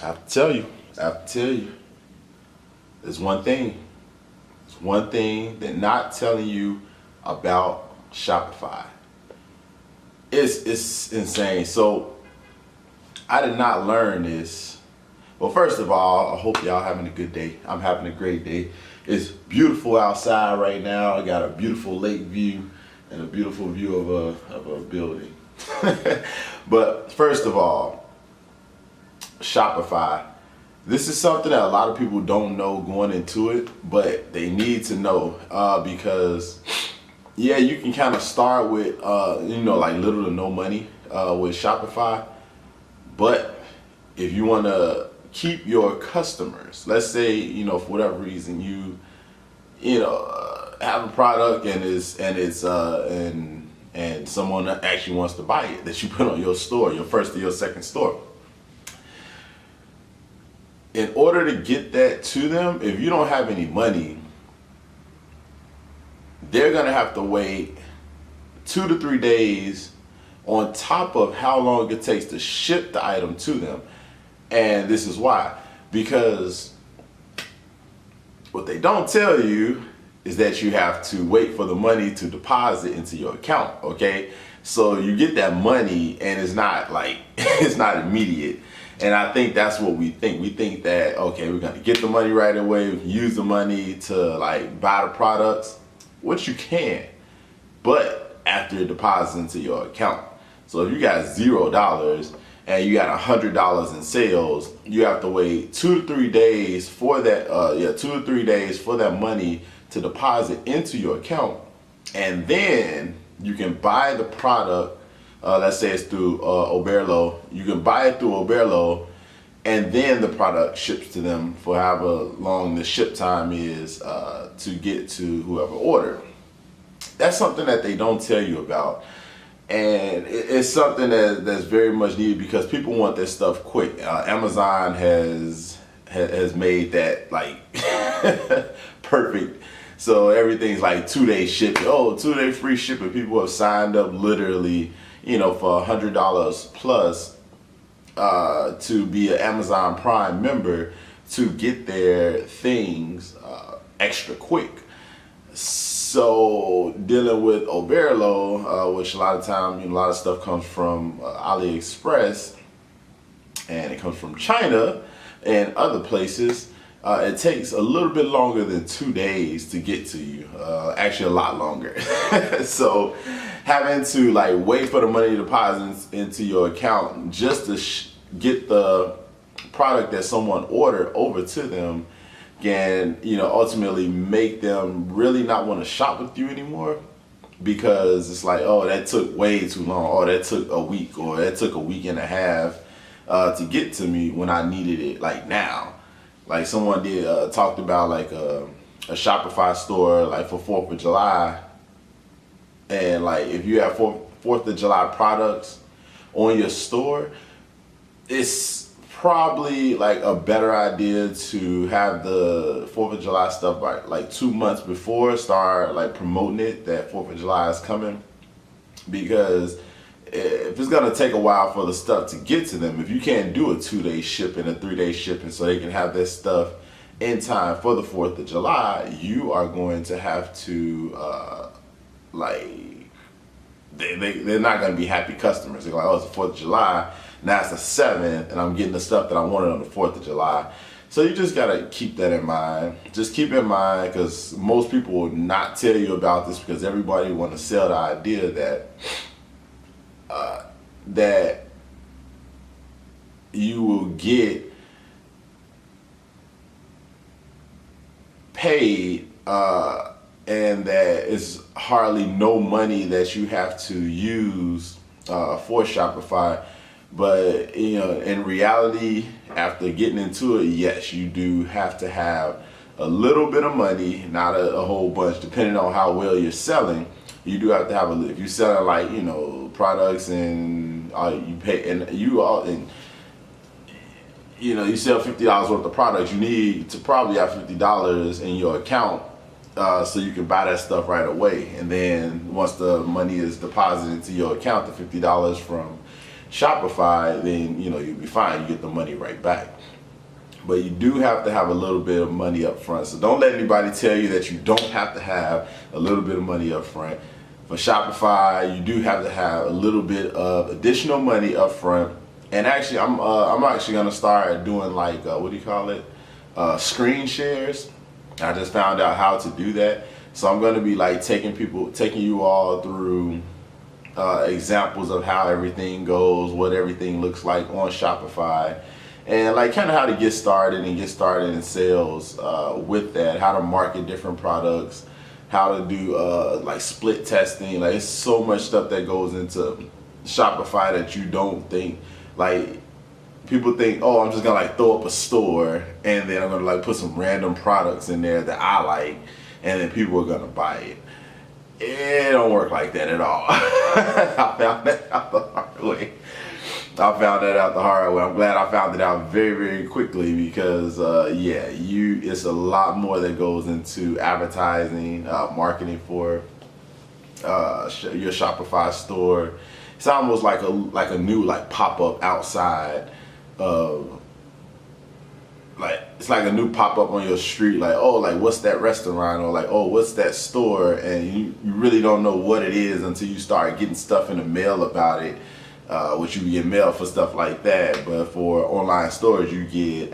I have to tell you, there's one thing. There's one thing they're not telling you about Shopify. It's insane. So I did not learn this. Well, first of all, I hope y'all having a good day. I'm having a great day. It's beautiful outside right now. I got a beautiful lake view and a beautiful view of a building. But first of all, Shopify. This is something that a lot of people don't know going into it, but they need to know because yeah, you can kind of start with like little to no money with Shopify, but if you want to keep your customers, let's say for whatever reason have a product and someone actually wants to buy it that you put on your store, your first or your second store. In order to get that to them, if you don't have any money, they're gonna have to wait 2 to 3 days on top of how long it takes to ship the item to them. And this is why. Because what they don't tell you is that you have to wait for the money to deposit into your account, okay? So you get that money and it's not like, it's not immediate. And I think that's what we think. We think that, okay, we're gonna get the money right away, we can use the money to like buy the products, which you can, but after it deposits into your account. So if you got $0 and you got $100 in sales, you have to wait 2 to 3 days for that, 2 to 3 days for that money to deposit into your account. And then you can buy the product, let's say it's through Oberlo. You can buy it through Oberlo, and then the product ships to them for however long the ship time is to get to whoever ordered. That's something that they don't tell you about. And it's something that's very much needed because people want their stuff quick. Amazon has made that like perfect. So everything's like 2-day shipping. Oh, 2-day free shipping. People have signed up literally, for $100 plus to be an Amazon Prime member to get their things extra quick. So dealing with Oberlo, which a lot of times, a lot of stuff comes from AliExpress, and it comes from China and other places. It takes a little bit longer than 2 days to get to you. Actually, a lot longer. So having to like wait for the money deposits into your account just to get the product that someone ordered over to them can ultimately make them really not want to shop with you anymore, because it's like, oh, that took way too long, or that took a week, or that took a week and a half to get to me when I needed it like now. Like someone talked about like a Shopify store like for 4th of July, and like if you have 4th of July products on your store, it's probably like a better idea to have the 4th of July stuff by like 2 months before, start like promoting it that 4th of July is coming. Because if it's gonna take a while for the stuff to get to them, if you can't do a 2-day shipping, a 3-day shipping so they can have this stuff in time for the 4th of July, you are going to have to they're not gonna be happy customers. They're like, oh, it's the 4th of July. Now it's the 7th, and I'm getting the stuff that I wanted on the 4th of July. So you just gotta keep that in mind. Just keep in mind, because most people will not tell you about this because everybody want to sell the idea that you will get paid and that it's hardly no money that you have to use for Shopify. But in reality, after getting into it, yes, you do have to have a little bit of money, not a whole bunch, depending on how well you're selling. You do have to have if you're selling like products and you pay and you sell $50 worth of products, you need to probably have $50 in your account so you can buy that stuff right away. And then once the money is deposited into your account, the $50 from Shopify, then you'll be fine. You get the money right back. But you do have to have a little bit of money up front. So don't let anybody tell you that you don't have to have a little bit of money up front. For Shopify, you do have to have a little bit of additional money up front. And actually, I'm actually gonna start doing like screen shares. I just found out how to do that. So I'm gonna be like taking you all through examples of how everything goes, what everything looks like on Shopify, and like kind of how to get started in sales with that, how to market different products, how to do like split testing. Like, it's so much stuff that goes into Shopify that you don't think. Like, people think, oh, I'm just gonna like throw up a store and then I'm gonna like put some random products in there that I like and then people are gonna buy it. It don't work like that at all. I found that out the hard way. I'm glad I found it out very, very quickly because it's a lot more that goes into advertising, marketing for your Shopify store. It's almost like a new like pop-up outside of, like, it's like a new pop-up on your street, like, oh, like, what's that restaurant, or like, oh, what's that store, and you really don't know what it is until you start getting stuff in the mail about it, which you get mail for stuff like that. But for online stores, you get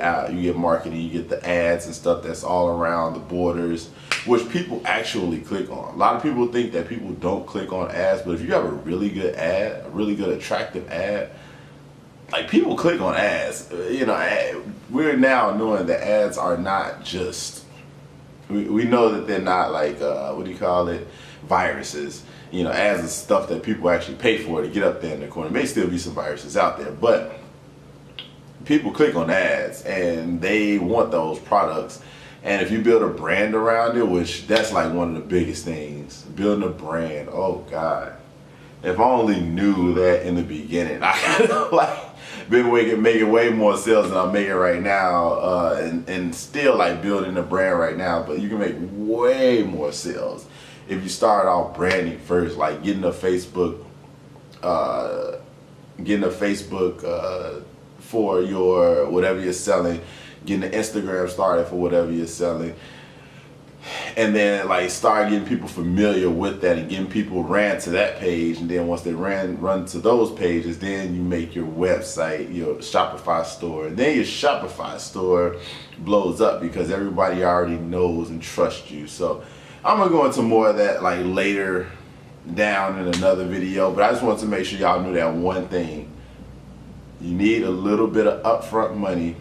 marketing, you get the ads and stuff that's all around the borders, which people actually click on. A lot of people think that people don't click on ads, but if you have a really good ad, a really good attractive ad, like, people click on ads. We're now knowing that ads are not just, we know that they're not like, viruses. Ads is stuff that people actually pay for to get up there in the corner. There may still be some viruses out there, but people click on ads and they want those products. And if you build a brand around it, which that's like one of the biggest things, building a brand, oh God. If I only knew that in the beginning, I could have been making way more sales than I'm making right now, and still like building a brand right now. But you can make way more sales if you start off branding first, like getting a Facebook for your whatever you're selling, getting an Instagram started for whatever you're selling. And then like start getting people familiar with that and getting people ran to that page, and then once they run to those pages, then you make your website, your Shopify store, and then your Shopify store blows up because everybody already knows and trusts you. So I'm gonna go into more of that like later down in another video, but I just wanted to make sure y'all knew that one thing. You need a little bit of upfront money.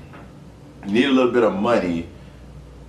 You need a little bit of money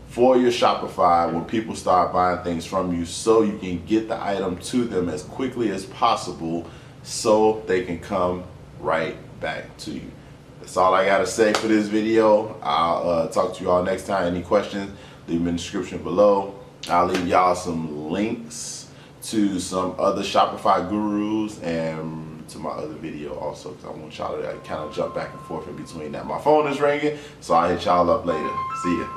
for your Shopify when people start buying things from you, so you can get the item to them as quickly as possible so they can come right back to you. That's all I gotta say for this video. I'll talk to you all next time. Any questions, leave them in the description below. I'll leave y'all some links to some other Shopify gurus and to my other video also, because I want y'all to kind of jump back and forth in between that. My phone is ringing, so I'll hit y'all up later. See ya.